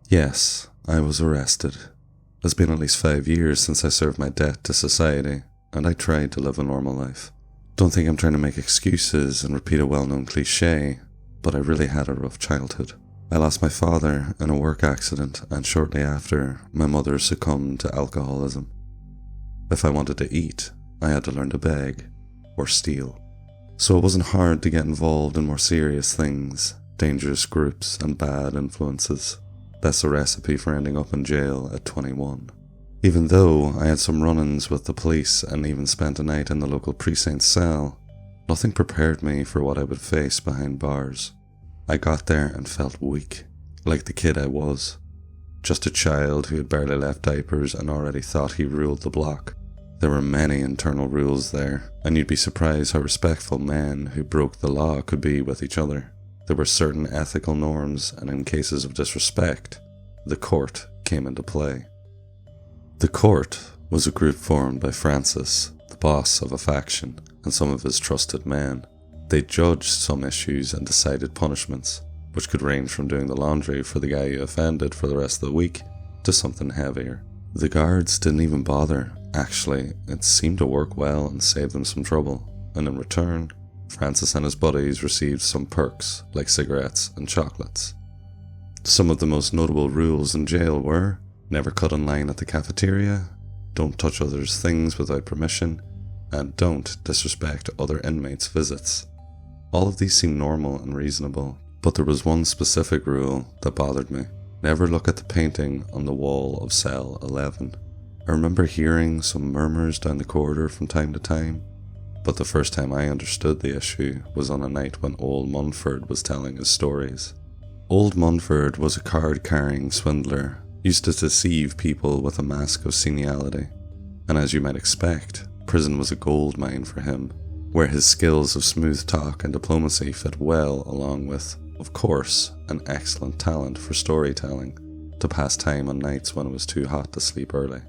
Yes, I was arrested. It's been at least 5 years since I served my debt to society, and I tried to live a normal life. Don't think I'm trying to make excuses and repeat a well-known cliché, but I really had a rough childhood. I lost my father in a work accident, and shortly after, my mother succumbed to alcoholism. If I wanted to eat, I had to learn to beg or steal. So it wasn't hard to get involved in more serious things, dangerous groups and bad influences. That's a recipe for ending up in jail at 21. Even though I had some run-ins with the police and even spent a night in the local precinct cell, nothing prepared me for what I would face behind bars. I got there and felt weak, like the kid I was. Just a child who had barely left diapers and already thought he ruled the block. There were many internal rules there, and you'd be surprised how respectful men who broke the law could be with each other. There were certain ethical norms, and in cases of disrespect, the court came into play. The court was a group formed by Francis, the boss of a faction, and some of his trusted men. They judged some issues and decided punishments, which could range from doing the laundry for the guy you offended for the rest of the week to something heavier. The guards didn't even bother. Actually, it seemed to work well and save them some trouble, and in return, Francis and his buddies received some perks like cigarettes and chocolates. Some of the most notable rules in jail were: never cut in line at the cafeteria, don't touch others' things without permission, and don't disrespect other inmates' visits. All of these seemed normal and reasonable, but there was one specific rule that bothered me. Never look at the painting on the wall of cell 11. I remember hearing some murmurs down the corridor from time to time, but the first time I understood the issue was on a night when Old Munford was telling his stories. Old Munford was a card-carrying swindler, used to deceive people with a mask of seniality, and as you might expect, prison was a gold mine for him, where his skills of smooth talk and diplomacy fit well along with, of course, an excellent talent for storytelling, to pass time on nights when it was too hot to sleep early.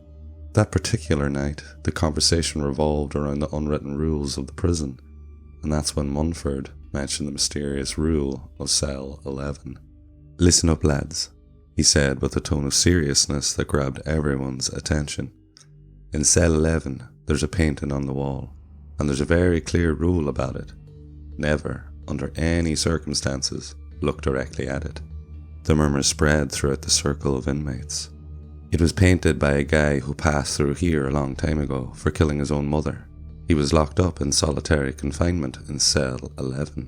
That particular night, the conversation revolved around the unwritten rules of the prison, and that's when Munford mentioned the mysterious rule of cell 11. "Listen up, lads," he said with a tone of seriousness that grabbed everyone's attention. "In cell 11, there's a painting on the wall, and there's a very clear rule about it. Never, under any circumstances, look directly at it." The murmur spread throughout the circle of inmates. "It was painted by a guy who passed through here a long time ago for killing his own mother. He was locked up in solitary confinement in cell 11.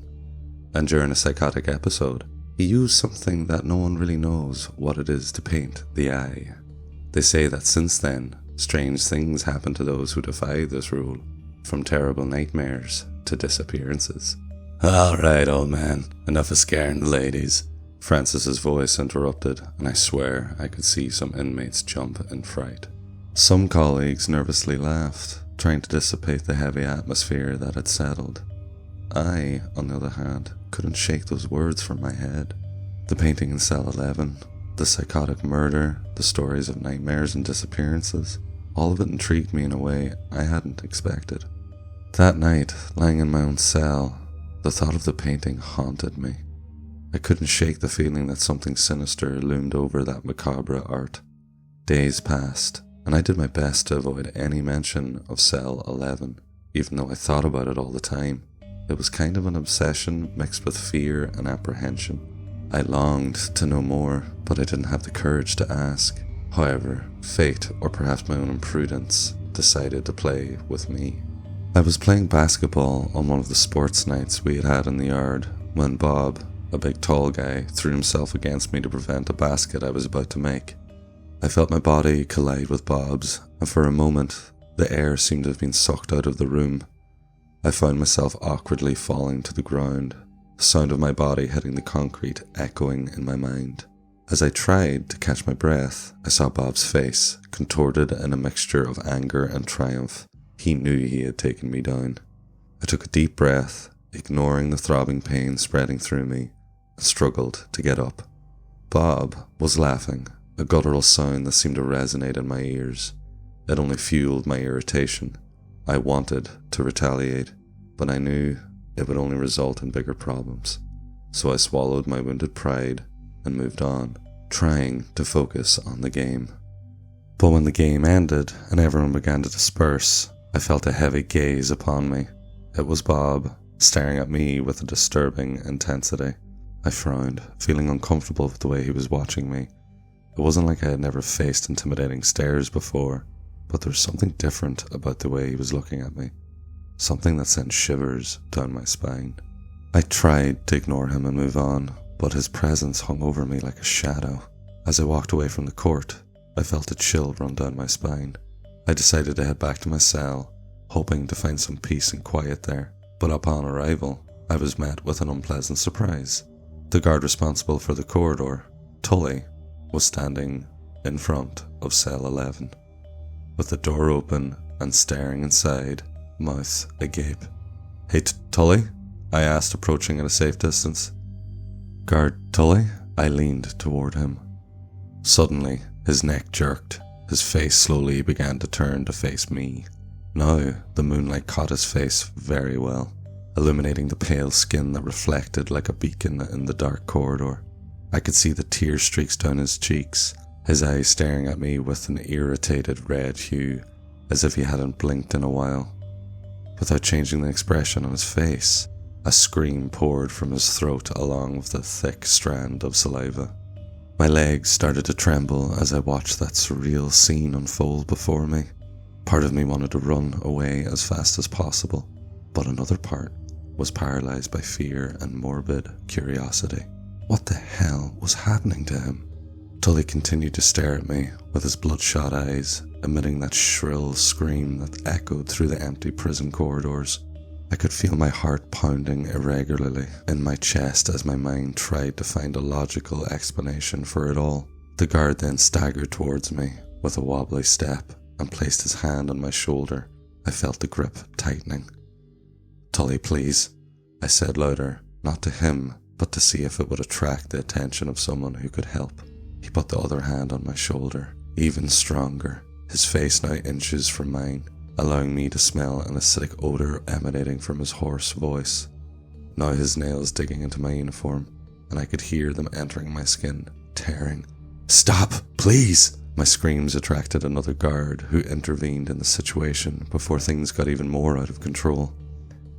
And during a psychotic episode, he used something that no one really knows what it is to paint the eye. They say that since then, strange things happen to those who defy this rule, from terrible nightmares to disappearances." "Alright, old man, enough of scaring the ladies," Francis's voice interrupted, and I swear I could see some inmates jump in fright. Some colleagues nervously laughed, trying to dissipate the heavy atmosphere that had settled. I, on the other hand, couldn't shake those words from my head. The painting in cell 11, the psychotic murder, the stories of nightmares and disappearances, all of it intrigued me in a way I hadn't expected. That night, lying in my own cell, the thought of the painting haunted me. I couldn't shake the feeling that something sinister loomed over that macabre art. Days passed, and I did my best to avoid any mention of cell 11, even though I thought about it all the time. It was kind of an obsession mixed with fear and apprehension. I longed to know more, but I didn't have the courage to ask. However, fate, or perhaps my own imprudence, decided to play with me. I was playing basketball on one of the sports nights we had in the yard when Bob, a big tall guy, threw himself against me to prevent a basket I was about to make. I felt my body collide with Bob's, and for a moment, the air seemed to have been sucked out of the room. I found myself awkwardly falling to the ground, the sound of my body hitting the concrete echoing in my mind. As I tried to catch my breath, I saw Bob's face, contorted in a mixture of anger and triumph. He knew he had taken me down. I took a deep breath, ignoring the throbbing pain spreading through me, and struggled to get up. Bob was laughing, a guttural sound that seemed to resonate in my ears. It only fueled my irritation. I wanted to retaliate, but I knew it would only result in bigger problems. So I swallowed my wounded pride and moved on. trying to focus on the game. But when the game ended and everyone began to disperse, I felt a heavy gaze upon me. It was Bob, staring at me with a disturbing intensity. I frowned, feeling uncomfortable with the way he was watching me. It wasn't like I had never faced intimidating stares before, but there was something different about the way he was looking at me. Something that sent shivers down my spine. I tried to ignore him and move on, but his presence hung over me like a shadow. As I walked away from the court, I felt a chill run down my spine. I decided to head back to my cell, hoping to find some peace and quiet there. But upon arrival, I was met with an unpleasant surprise. The guard responsible for the corridor, Tully, was standing in front of cell 11, with the door open and staring inside, mouth agape. "Hey, Tully?" I asked, approaching at a safe distance. "Guard Tully?" I leaned toward him. Suddenly, his neck jerked. His face slowly began to turn to face me. Now, the moonlight caught his face very well, illuminating the pale skin that reflected like a beacon in the dark corridor. I could see the tear streaks down his cheeks, his eyes staring at me with an irritated red hue, as if he hadn't blinked in a while. Without changing the expression on his face, a scream poured from his throat along with a thick strand of saliva. My legs started to tremble as I watched that surreal scene unfold before me. Part of me wanted to run away as fast as possible, but another part was paralyzed by fear and morbid curiosity. What the hell was happening to him? Tully continued to stare at me with his bloodshot eyes, emitting that shrill scream that echoed through the empty prison corridors. I could feel my heart pounding irregularly in my chest as my mind tried to find a logical explanation for it all. The guard then staggered towards me with a wobbly step and placed his hand on my shoulder. I felt the grip tightening. "Tully, please," I said louder, not to him, but to see if it would attract the attention of someone who could help. He put the other hand on my shoulder, even stronger, his face now inches from mine, allowing me to smell an acidic odor emanating from his hoarse voice. Now his nails digging into my uniform, and I could hear them entering my skin, tearing. "Stop, please!" My screams attracted another guard who intervened in the situation before things got even more out of control.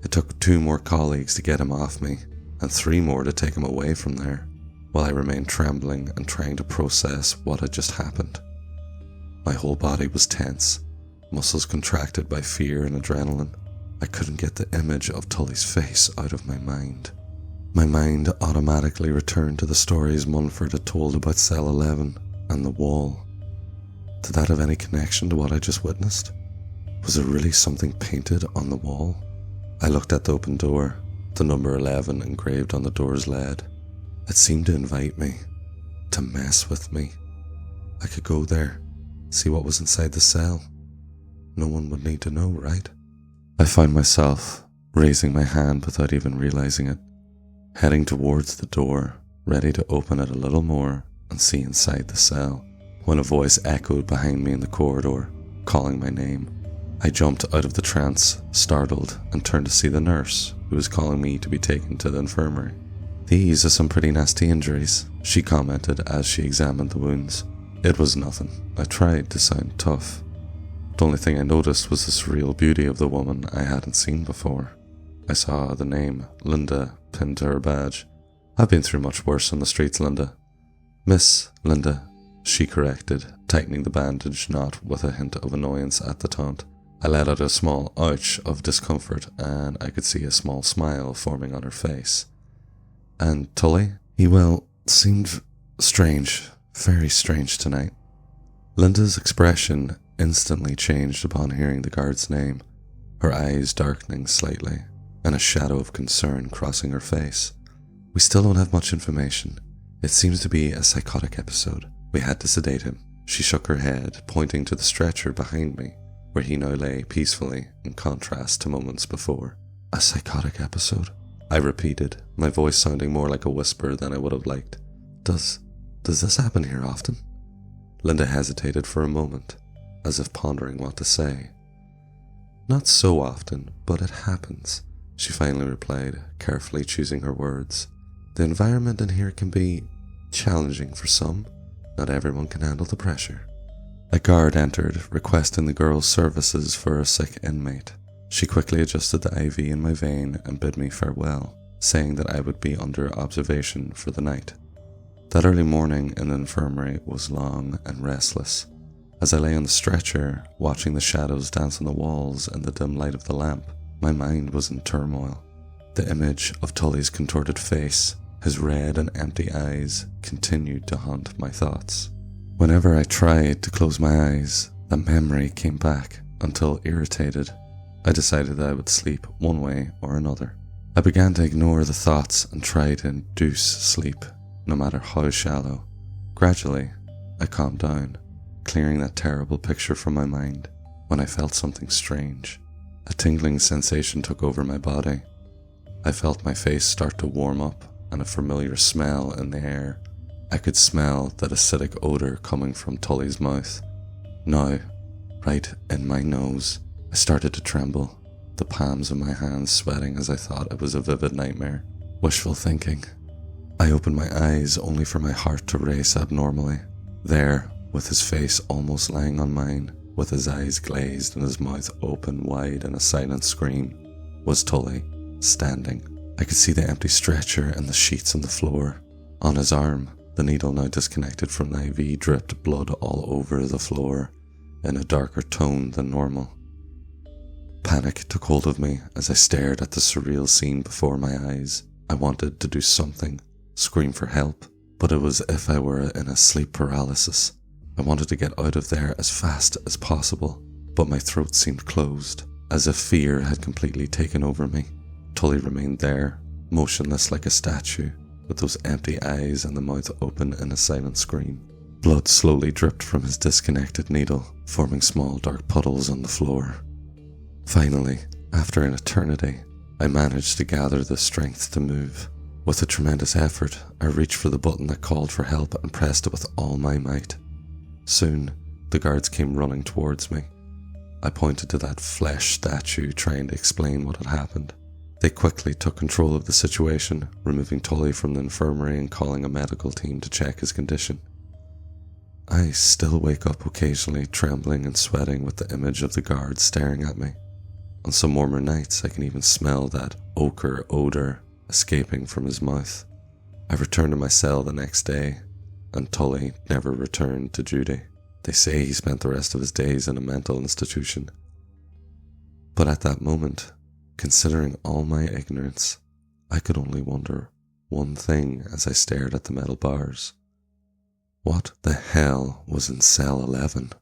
It took 2 more colleagues to get him off me, and 3 more to take him away from there, while I remained trembling and trying to process what had just happened. My whole body was tense, muscles contracted by fear and adrenaline. I couldn't get the image of Tully's face out of my mind. My mind automatically returned to the stories Munford had told about cell 11 and the wall. Did that have any connection to what I just witnessed? Was there really something painted on the wall? I looked at the open door, the number 11 engraved on the door's lead. It seemed to invite me, to mess with me. I could go there, see what was inside the cell. No one would need to know, right? I found myself raising my hand without even realizing it, heading towards the door, ready to open it a little more and see inside the cell, when a voice echoed behind me in the corridor, calling my name. I jumped out of the trance, startled, and turned to see the nurse, who was calling me to be taken to the infirmary. "These are some pretty nasty injuries," she commented as she examined the wounds. It was nothing. I tried to sound tough. The only thing I noticed was the surreal beauty of the woman I hadn't seen before. I saw the name Linda pinned to her badge. "I've been through much worse on the streets, Linda." "Miss Linda," she corrected, tightening the bandage knot with a hint of annoyance at the taunt. I let out a small ouch of discomfort, and I could see a small smile forming on her face. "And Tully? He, seemed strange, very strange tonight." Linda's expression instantly changed upon hearing the guard's name, her eyes darkening slightly, and a shadow of concern crossing her face. "We still don't have much information. It seems to be a psychotic episode. We had to sedate him." She shook her head, pointing to the stretcher behind me, where he now lay peacefully in contrast to moments before. "A psychotic episode?" I repeated, my voice sounding more like a whisper than I would have liked. Does this happen here often?" Linda hesitated for a moment, as if pondering what to say. "Not so often, but it happens," she finally replied, carefully choosing her words. "The environment in here can be challenging for some, Not everyone can handle the pressure. A guard entered, requesting the girl's services for a sick inmate. She quickly adjusted the IV in my vein and bid me farewell, saying that I would be under observation for the night. That early morning in the infirmary was long and restless. As I lay on the stretcher, watching the shadows dance on the walls in the dim light of the lamp, my mind was in turmoil. The image of Tully's contorted face, his red and empty eyes, continued to haunt my thoughts. Whenever I tried to close my eyes, the memory came back until, irritated, I decided that I would sleep one way or another. I began to ignore the thoughts and try to induce sleep, no matter how shallow. Gradually, I calmed down, clearing that terrible picture from my mind, when I felt something strange. A tingling sensation took over my body. I felt my face start to warm up and a familiar smell in the air. I could smell that acidic odor coming from Tully's mouth. Now, right in my nose, I started to tremble, the palms of my hands sweating as I thought it was a vivid nightmare. Wishful thinking. I opened my eyes only for my heart to race abnormally. There, with his face almost lying on mine, with his eyes glazed and his mouth open wide in a silent scream, was Tully, standing. I could see the empty stretcher and the sheets on the floor. On his arm, the needle now disconnected from the IV dripped blood all over the floor, in a darker tone than normal. Panic took hold of me as I stared at the surreal scene before my eyes. I wanted to do something, scream for help, but it was as if I were in a sleep paralysis. I wanted to get out of there as fast as possible, but my throat seemed closed, as if fear had completely taken over me. Tully remained there, motionless like a statue, with those empty eyes and the mouth open in a silent scream. Blood slowly dripped from his disconnected needle, forming small dark puddles on the floor. Finally, after an eternity, I managed to gather the strength to move. With a tremendous effort, I reached for the button that called for help and pressed it with all my might. Soon, the guards came running towards me. I pointed to that flesh statue, trying to explain what had happened. They quickly took control of the situation, removing Tully from the infirmary and calling a medical team to check his condition. I still wake up occasionally, trembling and sweating with the image of the guards staring at me. On some warmer nights, I can even smell that ochre odor escaping from his mouth. I returned to my cell the next day, and Tully never returned to duty. They say he spent the rest of his days in a mental institution. But at that moment, considering all my ignorance, I could only wonder one thing as I stared at the metal bars. What the hell was in cell 11?